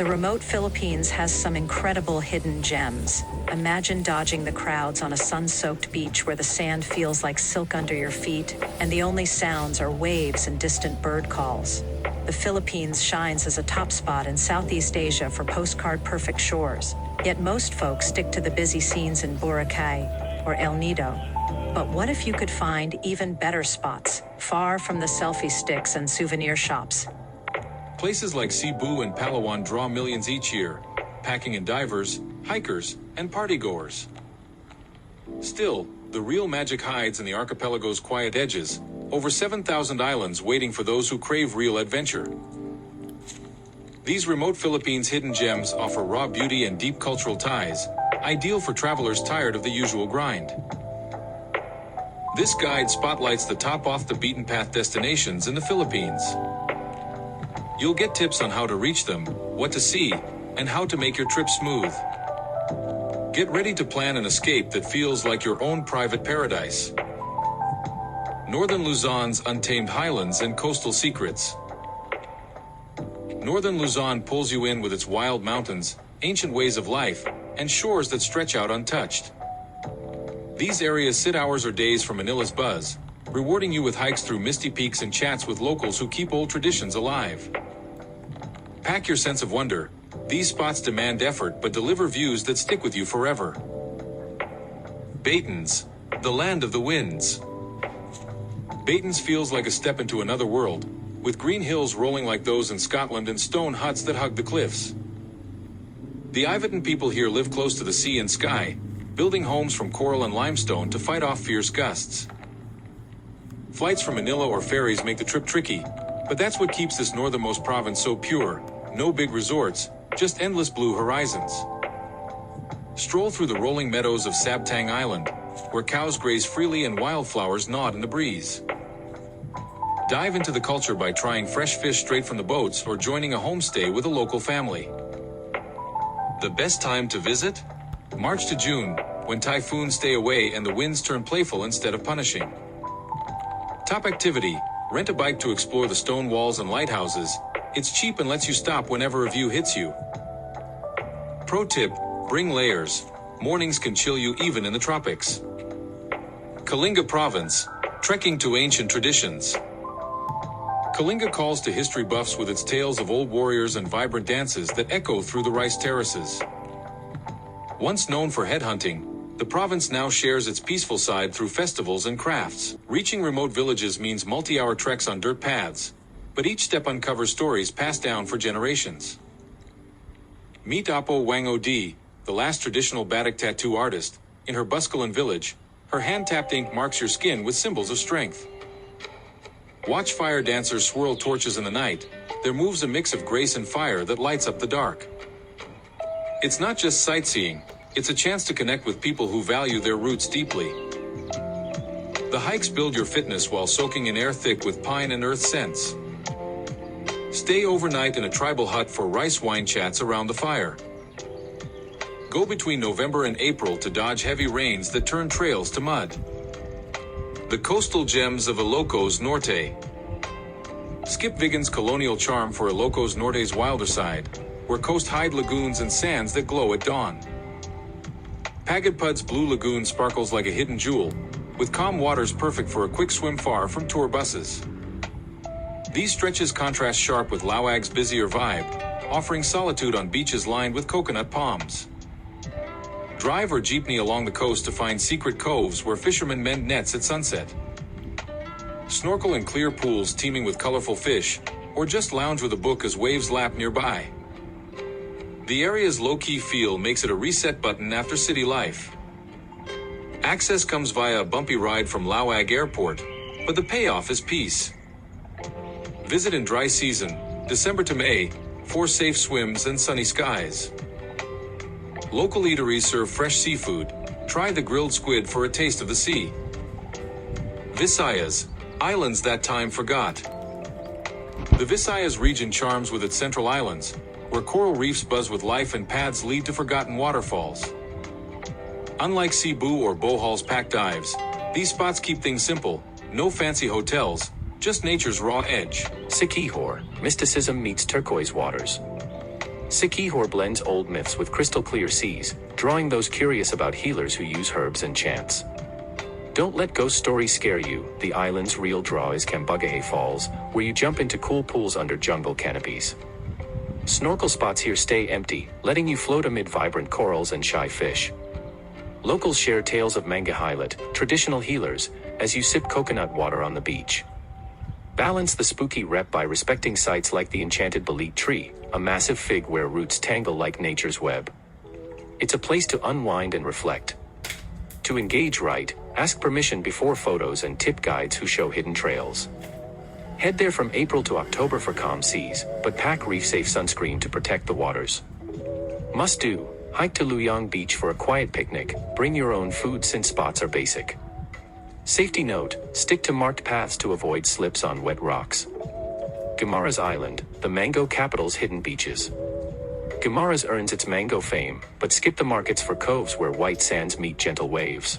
The remote Philippines has some incredible hidden gems. Imagine dodging the crowds on a sun-soaked beach where the sand feels like silk under your feet, and the only sounds are waves and distant bird calls. The Philippines shines as a top spot in Southeast Asia for postcard-perfect shores, yet most folks stick to the busy scenes in Boracay or El Nido. But what if you could find even better spots, far from the selfie sticks and souvenir shops? Places like Cebu and Palawan draw millions each year, packing in divers, hikers, and partygoers. Still, the real magic hides in the archipelago's quiet edges, over 7,000 islands waiting for those who crave real adventure. These remote Philippines hidden gems offer raw beauty and deep cultural ties, ideal for travelers tired of the usual grind. This guide spotlights the top off-the-beaten-path destinations in the Philippines. You'll get tips on how to reach them, what to see, and how to make your trip smooth. Get ready to plan an escape that feels like your own private paradise. Northern Luzon's untamed highlands and coastal secrets. Northern Luzon pulls you in with its wild mountains, ancient ways of life, and shores that stretch out untouched. These areas sit hours or days from Manila's buzz, rewarding you with hikes through misty peaks and chats with locals who keep old traditions alive. Pack your sense of wonder. These spots demand effort but deliver views that stick with you forever. Baton's, the land of the winds. Baton's feels like a step into another world, with green hills rolling like those in Scotland and stone huts that hug the cliffs. The Ivitan people here live close to the sea and sky, building homes from coral and limestone to fight off fierce gusts. Flights from Manila or ferries make the trip tricky, but that's what keeps this northernmost province so pure. No big resorts, just endless blue horizons. Stroll through the rolling meadows of Sabtang Island, where cows graze freely and wildflowers nod in the breeze. Dive into the culture by trying fresh fish straight from the boats or joining a homestay with a local family. The best time to visit? March to June, when typhoons stay away and the winds turn playful instead of punishing. Top activity: rent a bike to explore the stone walls and lighthouses. It's cheap and lets you stop whenever a view hits you. Pro tip: bring layers. Mornings can chill you even in the tropics. Kalinga Province, trekking to ancient traditions. Kalinga calls to history buffs with its tales of old warriors and vibrant dances that echo through the rice terraces. Once known for headhunting, the province now shares its peaceful side through festivals and crafts. Reaching remote villages means multi-hour treks on dirt paths, but each step uncovers stories passed down for generations. Meet Apo Wang Odi, the last traditional batik tattoo artist. In her Buscalan village, her hand-tapped ink marks your skin with symbols of strength. Watch fire dancers swirl torches in the night, their moves a mix of grace and fire that lights up the dark. It's not just sightseeing, it's a chance to connect with people who value their roots deeply. The hikes build your fitness while soaking in air thick with pine and earth scents. Stay overnight in a tribal hut for rice wine chats around the fire. Go between November and April to dodge heavy rains that turn trails to mud. The coastal gems of Ilocos Norte. Skip Vigan's colonial charm for Ilocos Norte's wilder side, where coast hide lagoons and sands that glow at dawn. Pagudpud's blue lagoon sparkles like a hidden jewel, with calm waters perfect for a quick swim far from tour buses. These stretches contrast sharp with Lauag's busier vibe, offering solitude on beaches lined with coconut palms. Drive or jeepney along the coast to find secret coves where fishermen mend nets at sunset. Snorkel in clear pools teeming with colorful fish, or just lounge with a book as waves lap nearby. The area's low-key feel makes it a reset button after city life. Access comes via a bumpy ride from Lauag Airport, but the payoff is peace. Visit in dry season, December to May, for safe swims and sunny skies. Local eateries serve fresh seafood. Try the grilled squid for a taste of the sea. Visayas, islands that time forgot. The Visayas region charms with its central islands, where coral reefs buzz with life and paths lead to forgotten waterfalls. Unlike Cebu or Bohol's packed dives, these spots keep things simple, no fancy hotels, just nature's raw edge. Siquijor, mysticism meets turquoise waters. Sikihor blends old myths with crystal clear seas, drawing those curious about healers who use herbs and chants. Don't let ghost stories scare you. The island's real draw is Kambagahe Falls, where you jump into cool pools under jungle canopies. Snorkel spots here stay empty, letting you float amid vibrant corals and shy fish. Locals share tales of Mangahilat, traditional healers, as you sip coconut water on the beach. Balance the spooky rep by respecting sites like the enchanted Balit tree, a massive fig where roots tangle like nature's web. It's a place to unwind and reflect. To engage right, ask permission before photos and tip guides who show hidden trails. Head there from April to October for calm seas, but pack reef-safe sunscreen to protect the waters. Must do, hike to Luyang Beach for a quiet picnic, bring your own food since spots are basic. Safety note, stick to marked paths to avoid slips on wet rocks. Guimaras Island, the mango capital's hidden beaches. Guimaras earns its mango fame, but skip the markets for coves where white sands meet gentle waves.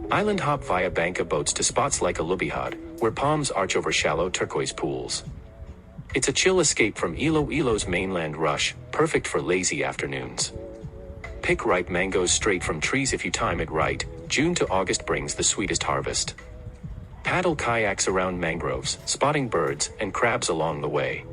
Island hop via banca boats to spots like Alubihad, where palms arch over shallow turquoise pools. It's a chill escape from Iloilo's mainland rush, perfect for lazy afternoons. Pick ripe mangoes straight from trees if you time it right. June to August brings the sweetest harvest. Paddle kayaks around mangroves, spotting birds and crabs along the way.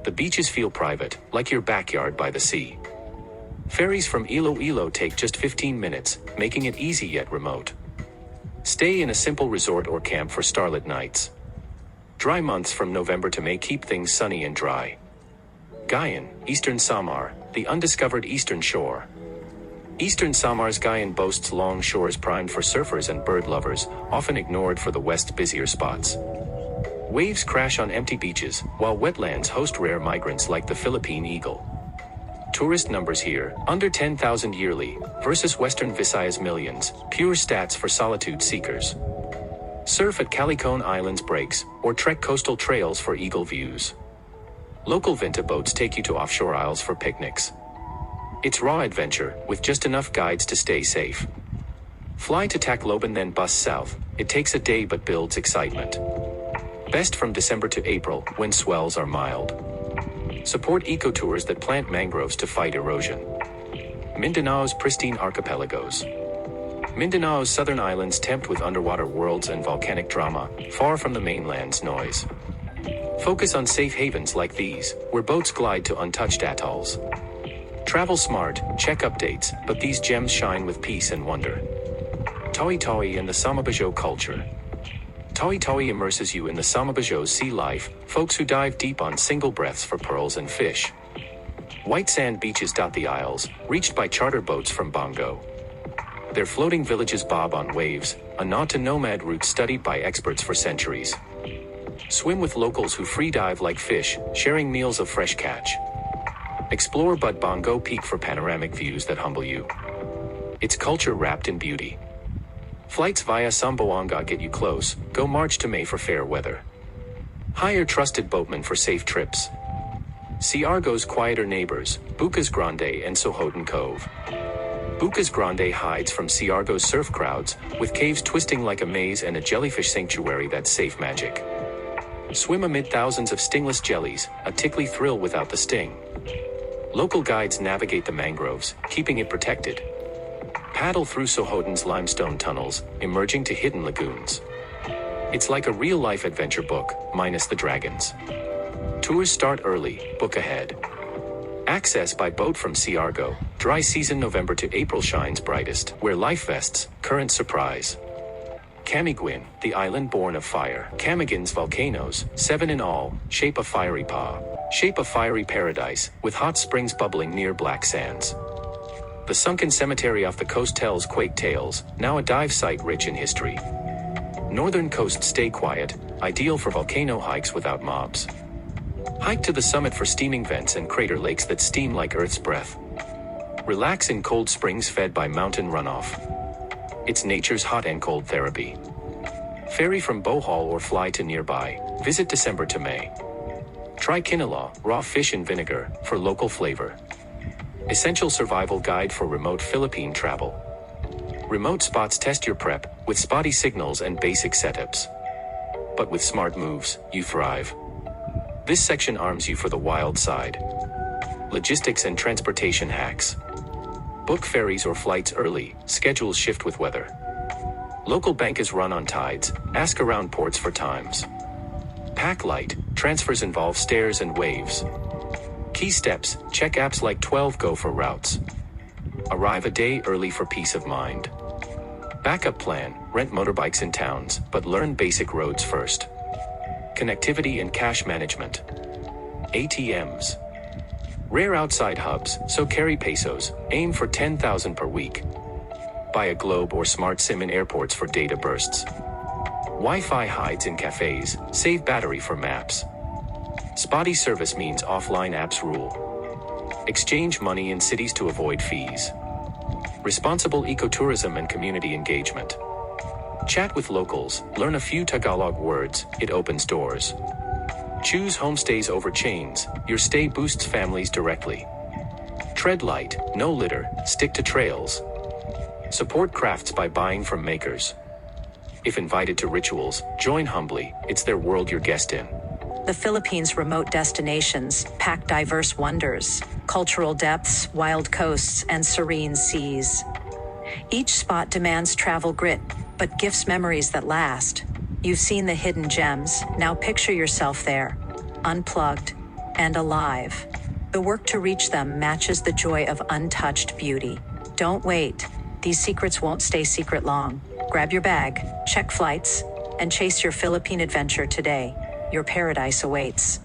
The beaches feel private, like your backyard by the sea. Ferries from Iloilo take just 15 minutes, making it easy yet remote. Stay in a simple resort or camp for starlit nights. Dry months from November to May keep things sunny and dry. Gayan, Eastern Samar, the undiscovered eastern shore. Eastern Samar's Gayan boasts long shores primed for surfers and bird lovers, often ignored for the West's busier spots. Waves crash on empty beaches, while wetlands host rare migrants like the Philippine eagle. Tourist numbers here, under 10,000 yearly, versus Western Visayas millions, pure stats for solitude seekers. Surf at Calicon Islands breaks, or trek coastal trails for eagle views. Local Vinta boats take you to offshore isles for picnics. It's raw adventure, with just enough guides to stay safe. Fly to Tacloban then bus south. It takes a day but builds excitement. Best from December to April, when swells are mild. Support ecotours that plant mangroves to fight erosion. Mindanao's pristine archipelagos. Mindanao's southern islands tempt with underwater worlds and volcanic drama, far from the mainland's noise. Focus on safe havens like these, where boats glide to untouched atolls. Travel smart, check updates, but these gems shine with peace and wonder. Tawi-Tawi and the Samabajo culture. Tawi-Tawi immerses you in the Samabajo's sea life, folks who dive deep on single breaths for pearls and fish. White sand beaches dot the isles, reached by charter boats from Bongo. Their floating villages bob on waves, a nod to nomad routes studied by experts for centuries. Swim with locals who free dive like fish, sharing meals of fresh catch. Explore Bud Bongo Peak for panoramic views that humble you. Its culture wrapped in beauty. Flights via Samboanga get you close, go March to May for fair weather. Hire trusted boatmen for safe trips. See Argo's quieter neighbors, Bucas Grande and Sohoton Cove. Bucas Grande hides from Siargo's surf crowds, with caves twisting like a maze and a jellyfish sanctuary that's safe magic. Swim amid thousands of stingless jellies, a tickly thrill without the sting. Local guides navigate the mangroves, keeping it protected. Paddle through Sohoton's limestone tunnels, emerging to hidden lagoons. It's like a real-life adventure book, minus the dragons. Tours start early, book ahead. Access by boat from Siargo, dry season November to April shines brightest, where life vests, current surprise. Camiguin, the island born of fire. Camigin's volcanoes, 7 in all, shape a fiery paw. Shape a fiery paradise, with hot springs bubbling near black sands. The sunken cemetery off the coast tells quake tales, now a dive site rich in history. Northern coast stay quiet, ideal for volcano hikes without mobs. Hike to the summit for steaming vents and crater lakes that steam like Earth's breath. Relax in cold springs fed by mountain runoff. It's nature's hot and cold therapy. Ferry from Bohol or fly to nearby, visit December to May. Try Kinilaw, raw fish in vinegar, for local flavor. Essential survival guide for remote Philippine travel. Remote spots test your prep, with spotty signals and basic setups. But with smart moves, you thrive. This section arms you for the wild side. logistics and transportation hacks. Book ferries or flights early, schedules shift with weather. Local bankers run on tides, ask around ports for times. Pack light, transfers involve stairs and waves. Key steps, check apps like 12Go for routes. Arrive a day early for peace of mind. Backup plan, rent motorbikes in towns, but learn basic roads first. Connectivity and cash management. ATMs. Rare outside hubs, so carry pesos, aim for 10,000 per week. Buy a Globe or Smart SIM in airports for data bursts. Wi-Fi hides in cafes, save battery for maps. Spotty service means offline apps rule. Exchange money in cities to avoid fees. Responsible ecotourism and community engagement. Chat with locals, learn a few Tagalog words, it opens doors. Choose homestays over chains, your stay boosts families directly. Tread light, no litter, stick to trails. Support crafts by buying from makers. If invited to rituals, join humbly, it's their world you're guest in. The Philippines' remote destinations pack diverse wonders, cultural depths, wild coasts, and serene seas. Each spot demands travel grit, but gifts memories that last. You've seen the hidden gems, now picture yourself there, unplugged and alive. The work to reach them matches the joy of untouched beauty. Don't wait, these secrets won't stay secret long. Grab your bag, check flights, and chase your Philippine adventure today. Your paradise awaits.